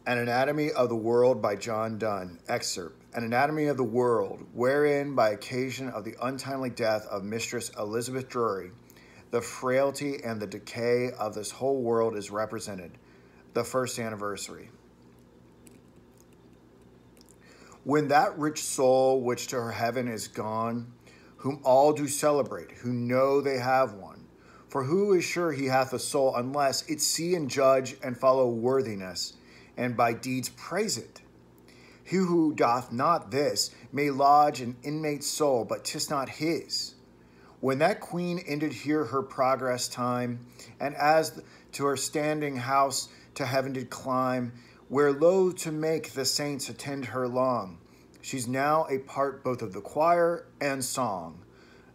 An Anatomy of the World by John Donne. Excerpt. An Anatomy of the World, wherein, by occasion of the untimely death of Mistress Elizabeth Drury, the frailty and the decay of this whole world is represented. The first anniversary. When that rich soul which to her heaven is gone, whom all do celebrate, who know they have one, for who is sure he hath a soul, unless it see and judge and follow worthiness, and by deeds praise it? He who doth not this may lodge an inmate soul, but 'tis not his. When that queen ended here her progress time, and as to her standing house to heaven did climb, where loath to make the saints attend her long, she's now a part both of the choir and song.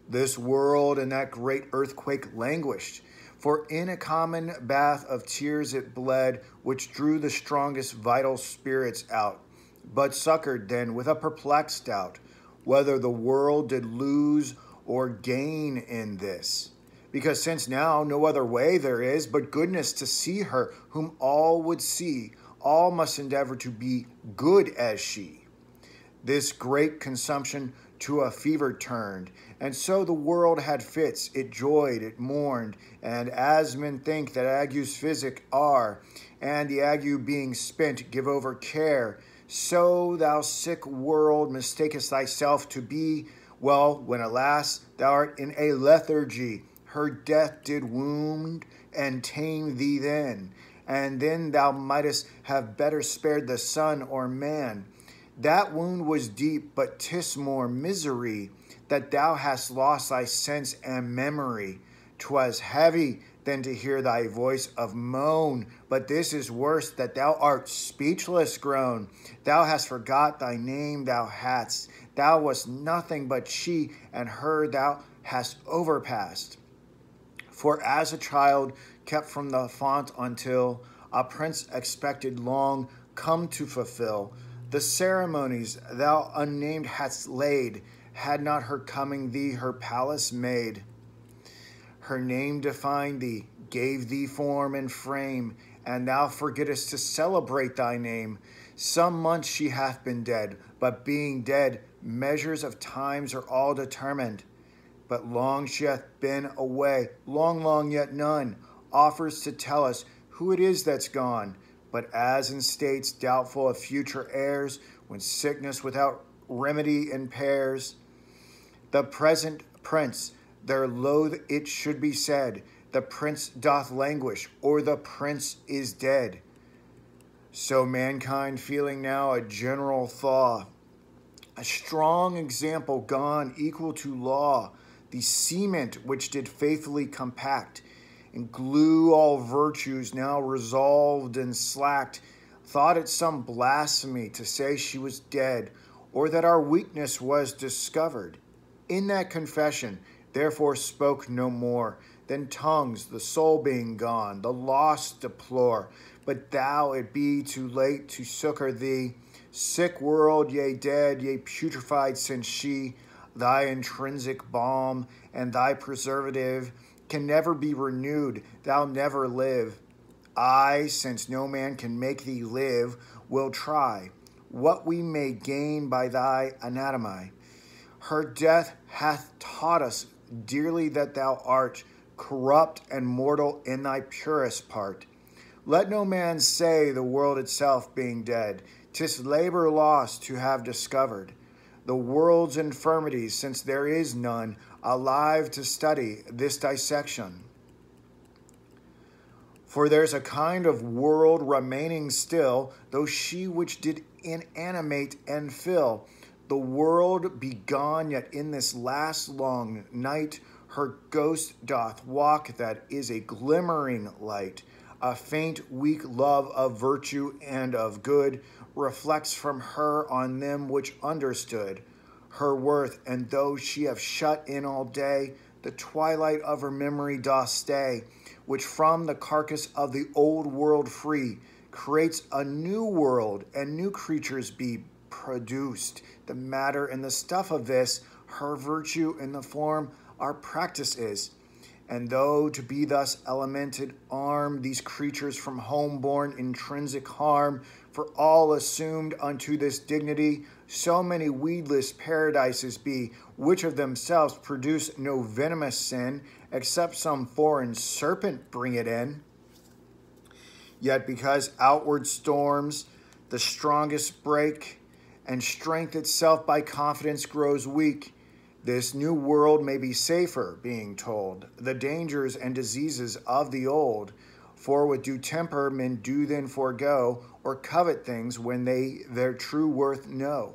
This world in that great earthquake languished, for in a common bath of tears it bled, which drew the strongest vital spirits out, but succored then with a perplexed doubt, whether the world did lose or gain in this. Because since now no other way there is but goodness to see her, whom all would see, all must endeavor to be good as she. This great consumption to a fever turned, and so the world had fits, it joyed, it mourned, and as men think that agues physic are, and the ague being spent give over care, so thou sick world mistakest thyself to be, well, when alas, thou art in a lethargy, her death did wound and tame thee then, and then thou mightest have better spared the son or man. That wound was deep, but 'tis more misery that thou hast lost thy sense and memory. 'Twas heavy than to hear thy voice of moan, but this is worse, that thou art speechless grown. Thou hast forgot thy name thou hadst. Thou wast nothing but she, and her thou hast overpassed. For as a child kept from the font until a prince expected long come to fulfill, the ceremonies thou unnamed hadst laid, had not her coming thee her palace made. Her name defined thee, gave thee form and frame, and thou forgettest to celebrate thy name. Some months she hath been dead, but being dead, measures of times are all determined. But long she hath been away, long yet none offers to tell us who it is that's gone. But as in states doubtful of future heirs, when sickness without remedy impairs, the present prince, there loath it should be said, the prince doth languish, or the prince is dead. So mankind feeling now a general thaw, a strong example gone equal to law, the cement which did faithfully compact, and glue all virtues now resolved and slacked, thought it some blasphemy to say she was dead, or that our weakness was discovered. In that confession, therefore spoke no more, than tongues, the soul being gone, the loss deplore. But thou, it be too late to succor thee, sick world, yea dead, yea putrefied, since she, thy intrinsic balm and thy preservative, can never be renewed, thou never live. I, since no man can make thee live, will try what we may gain by thy anatomy. Her death hath taught us dearly that thou art corrupt and mortal in thy purest part. Let no man say the world itself being dead, 'tis labor lost to have discovered the world's infirmities, since there is none alive to study this dissection. For there's a kind of world remaining still, though she which did inanimate and fill the world be gone, yet in this last long night her ghost doth walk, that is a glimmering light. A faint, weak love of virtue and of good reflects from her on them which understood her worth, and though she have shut in all day, the twilight of her memory doth stay, which from the carcass of the old world free creates a new world, and new creatures be produced. The matter and the stuff of this, her virtue in the form our practice is. And though to be thus elemented arm these creatures from home-born intrinsic harm, for all assumed unto this dignity, so many weedless paradises be, which of themselves produce no venomous sin, except some foreign serpent bring it in. Yet because outward storms the strongest break, and strength itself by confidence grows weak, this new world may be safer, being told, the dangers and diseases of the old. For with due temper men do then forego, or covet things when they their true worth know.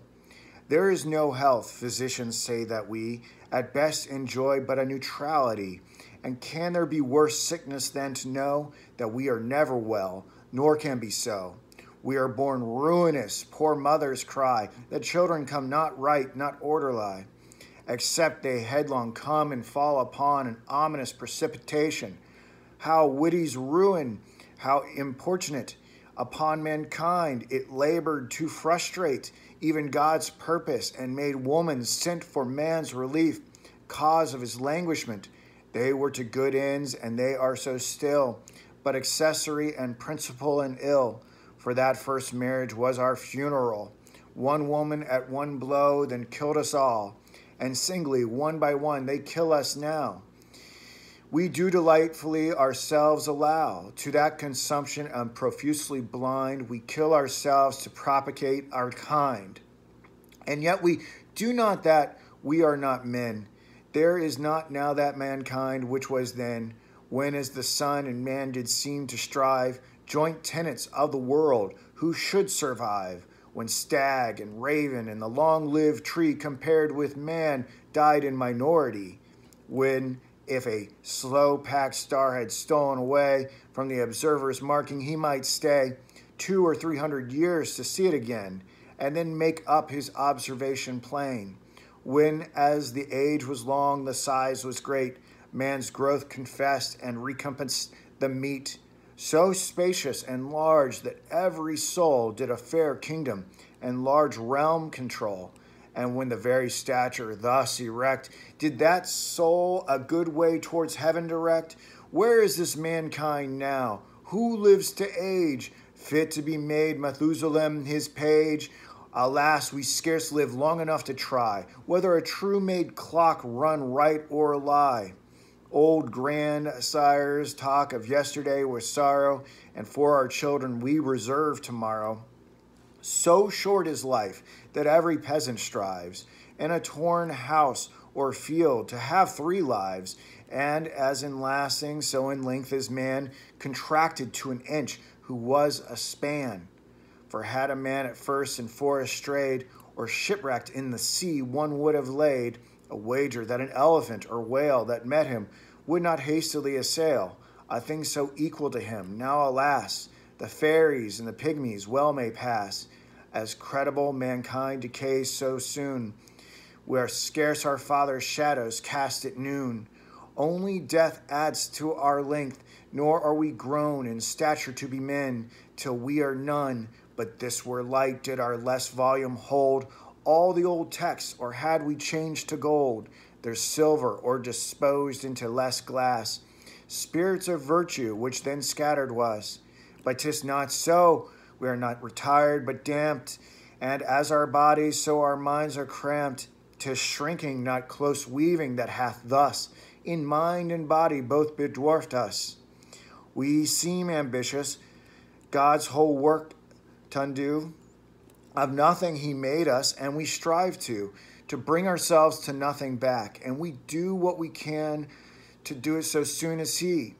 There is no health, physicians say, that we at best enjoy but a neutrality. And can there be worse sickness than to know that we are never well, nor can be so? We are born ruinous, poor mothers cry, that children come not right, not orderly, except they headlong come and fall upon an ominous precipitation. How witty's ruin, how importunate upon mankind it labored to frustrate even God's purpose, and made woman sent for man's relief, cause of his languishment. They were to good ends, and they are so still, but accessory and principal and ill. For that first marriage was our funeral. One woman at one blow then killed us all, and singly, one by one, they kill us now. We do delightfully ourselves allow to that consumption and profusely blind. We kill ourselves to propagate our kind. And yet we do not that we are not men. There is not now that mankind which was then, when as the sun and man did seem to strive, joint tenants of the world, who should survive, when stag and raven and the long-lived tree compared with man died in minority, when if a slow-packed star had stolen away from the observer's marking, he might stay 200 or 300 years to see it again, and then make up his observation plain. When, as the age was long, the size was great, man's growth confessed and recompassed the meat, so spacious and large that every soul did a fair kingdom and large realm control. And when the very stature thus erect did that soul a good way towards heaven direct, where is this mankind now? Who lives to age, fit to be made Methusalem his page? Alas, we scarce live long enough to try whether a true made clock run right or lie. Old grandsires talk of yesterday with sorrow, and for our children we reserve tomorrow. So short is life that every peasant strives in a torn house or field to have 3 lives, and as in lasting, so in length is man contracted to an inch who was a span. For had a man at first in forest strayed, or shipwrecked in the sea, one would have laid a wager that an elephant or whale that met him would not hastily assail a thing so equal to him. Now, alas, the fairies and the pygmies well may pass, as credible mankind decays so soon. We are scarce our father's shadows cast at noon. Only death adds to our length, nor are we grown in stature to be men, till we are none. But this were light, did our less volume hold all the old texts, or had we changed to gold, their silver, or disposed into less glass, spirits of virtue, which then scattered was. But 'tis not so. We are not retired, but damped, and as our bodies, so our minds are cramped. 'Tis shrinking, not close weaving, that hath thus, in mind and body, both bedwarfed us. We seem ambitious, God's whole work to undo. Of nothing he made us, and we strive to bring ourselves to nothing back, and we do what we can to do it so soon as he.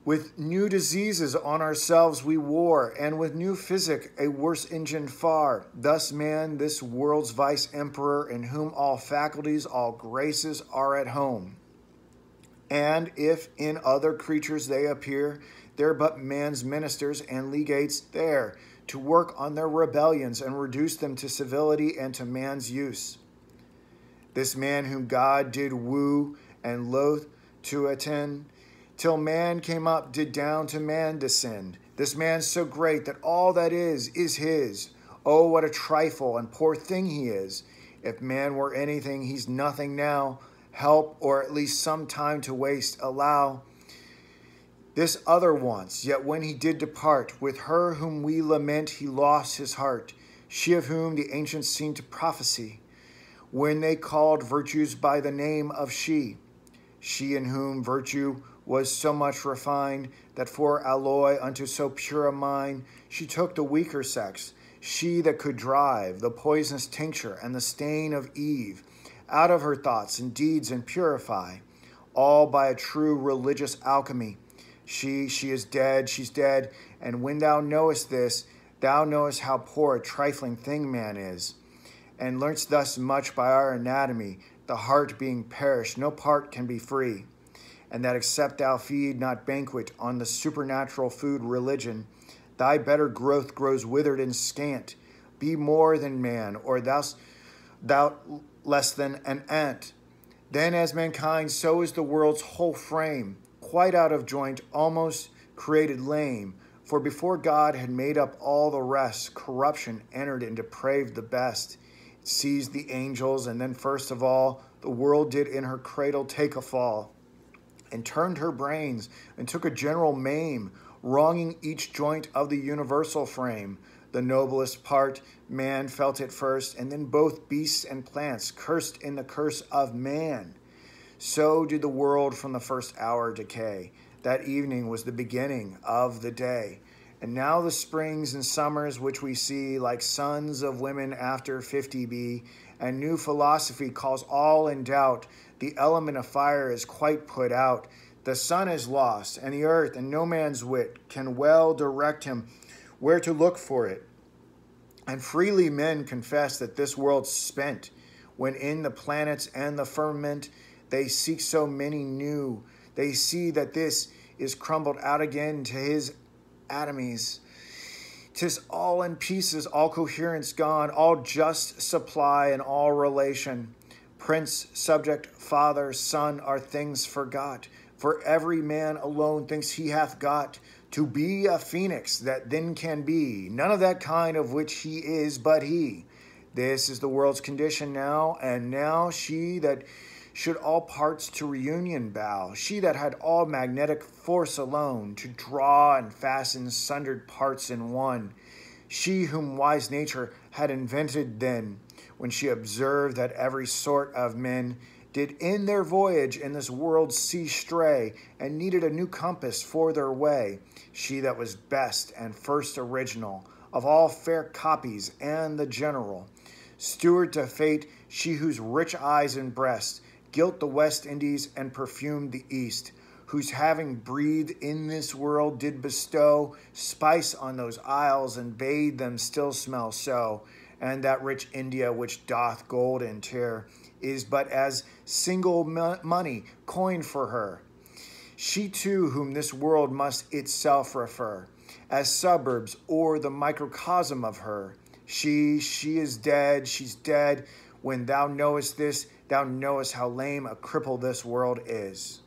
With new diseases on ourselves we war, and with new physic a worse engine far. Thus man, this world's vice emperor, in whom all faculties, all graces are at home. And if in other creatures they appear, they're but man's ministers and legates there, to work on their rebellions and reduce them to civility and to man's use. This man whom God did woo and loath to attend, till man came up, did down to man descend. This man so great that all that is his. Oh, what a trifle and poor thing he is. If man were anything, he's nothing now. help, or at least some time to waste, allow this other wants. Yet when he did depart, with her whom we lament, he lost his heart, she of whom the ancients seemed to prophesy, when they called virtues by the name of she in whom virtue was so much refined, that for alloy unto so pure a mind, she took the weaker sex, she that could drive the poisonous tincture and the stain of Eve out of her thoughts and deeds and purify, all by a true religious alchemy. She is dead, she's dead, and when thou knowest this, thou knowest how poor a trifling thing man is, and learnst thus much by our anatomy, the heart being perished, no part can be free, and that except thou feed not banquet on the supernatural food religion, thy better growth grows withered and scant. Be more than man, or thou less than an ant. Then as mankind, so is the world's whole frame, quite out of joint, almost created lame. For before God had made up all the rest, corruption entered and depraved the best. It seized the angels, and then first of all, the world did in her cradle take a fall, and turned her brains, and took a general maim, wronging each joint of the universal frame. The noblest part, man felt it first, and then both beasts and plants, cursed in the curse of man. So did the world from the first hour decay. That evening was the beginning of the day. And now the springs and summers which we see, like sons of women after 50 be, and new philosophy calls all in doubt. The element of fire is quite put out. The sun is lost, and the earth, and no man's wit can well direct him where to look for it. And freely men confess that this world's spent, when in the planets and the firmament they seek so many new. They see that this is crumbled out again to his atomies. 'Tis all in pieces, all coherence gone, all just supply and all relation. Prince, subject, father, son are things forgot, for every man alone thinks he hath got to be a phoenix that then can be, none of that kind of which he is but he. This is the world's condition now, and now she that should all parts to reunion bow, she that had all magnetic force alone to draw and fasten sundered parts in one, she whom wise nature had invented then, when she observed that every sort of men did in their voyage in this world's sea stray, and needed a new compass for their way, she that was best and first original of all fair copies and the general, steward to fate, she whose rich eyes and breast gilt the West Indies and perfumed the East, whose having breathed in this world did bestow spice on those isles and bade them still smell so, and that rich India which doth gold inter is but as single money coined for her. She too whom this world must itself refer, as suburbs or the microcosm of her. She is dead, she's dead. When thou knowest this, thou knowest how lame a cripple this world is.